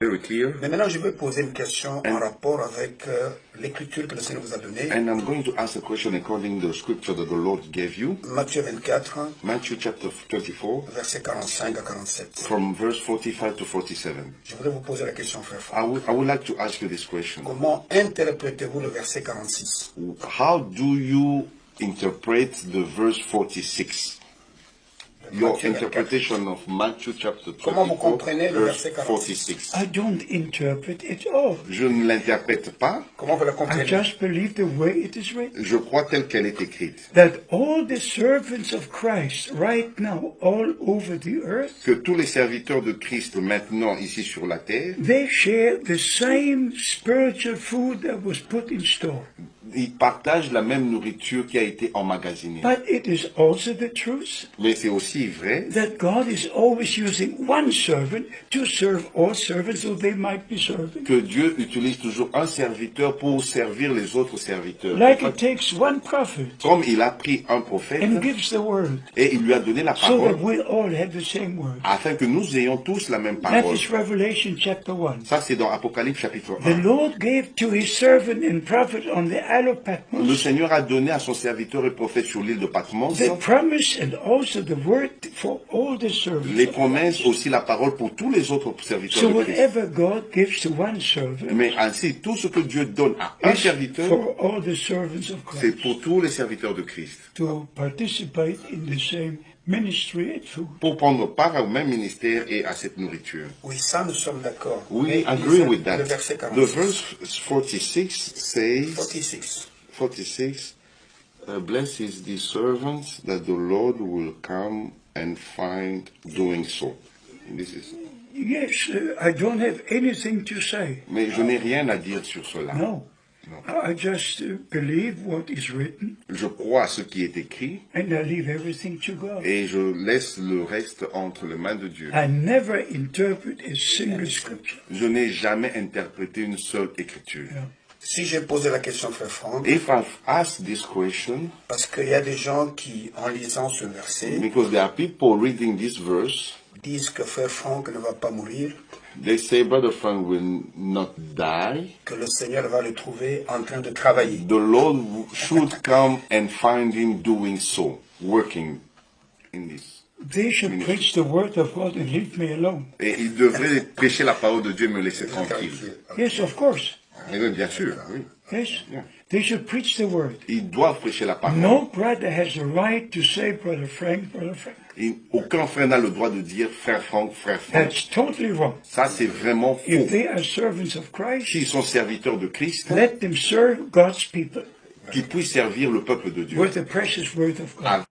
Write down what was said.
Very clear. Mais maintenant, je vais poser une question en rapport avec l'écriture que le Seigneur vous a donnée. And I'm going to ask a question according to the scripture that the Lord gave you. Matthieu 24, Matthew chapter 24, versets 45 à 47. from verse 45 to 47. Je voudrais vous poser la question, frère I Franck. would like to ask you this question. Comment interprétez-vous le verset 46? How do you interpret the verse 46? Your Matthieu 24. interpretation of Matthew chapter Comment vous 24, comprenez le verse verset 46? 46. I don't interpret it all. Je ne l'interprète pas, Comment vous la I comprenez? just believe the way it is written. je crois telle qu'elle est écrite. That all the servants of Christ right now all over the earth, Que tous les serviteurs de Christ maintenant ici sur la terre, they share the same spiritual food that was put in store. ils partagent la même nourriture qui a été emmagasinée. But it is also the truth Mais c'est aussi vrai that God is always using one servant to serve all servants so they might be serving. que Dieu utilise toujours un serviteur pour servir les autres serviteurs. Like it takes one prophet Comme il a pris un prophète and gives the word et il lui a donné la so that parole we all have the same word. afin que nous ayons tous la même That parole. is Revelation chapter 1. Ça, c'est dans Apocalypse chapitre The 1. Lord gave to his servant and prophet on the Isle of Le Patmos Seigneur a donné à son serviteur et prophète sur l'île de Patmos the promise and also the word for all the servants. les promesses, aussi la parole pour tous les autres serviteurs So de Christ. whatever God gives to one servant Mais ainsi, tout ce que Dieu donne à un is serviteur, for all the servants of c'est Christ pour tous les serviteurs de Christ. to participate in the same ministry and food. Pour prendre part au même ministère et à cette nourriture. Oui, ça, nous sommes d'accord. We Mais agree lisez with that. Le verset The 46. verse 46 says, 46. Blessed is the servant that the Lord will come and find doing so. This is, Yes, I don't have anything to say. mais je n'ai rien à dire sur cela. No. I just believe what is written Je crois à ce qui est écrit and I leave everything to God. et je laisse le reste entre les mains de Dieu. I never interpret a single scripture. Je n'ai jamais interprété une seule écriture. Si j'ai posé la question, frère Franck, If I've asked this question, parce qu'il y a des gens qui, en lisant ce verset, because there are people reading this verse, disent que frère Franck ne va pas mourir, they say Brother Frank will not die. que le Seigneur va le trouver en train de travailler. The Lord should come and find him doing so, working in this. They should preach the word of God and leave me alone. Et il devrait prêcher la parole de Dieu et me laisser tranquille. Yes, of course. Oui, bien sûr, oui. Yes. Yeah. They should preach the word. Ils doivent prêcher la parole. No brother has the right to say, Brother Frank, Brother Frank. Aucun frère n'a le droit de dire frère Franck, frère Franck. That's totally wrong. Ça, c'est vraiment faux. If they are servants of Christ, S'ils sont serviteurs de Christ, let them serve God's people qu'ils puissent servir le peuple de Dieu. with the precious word of God.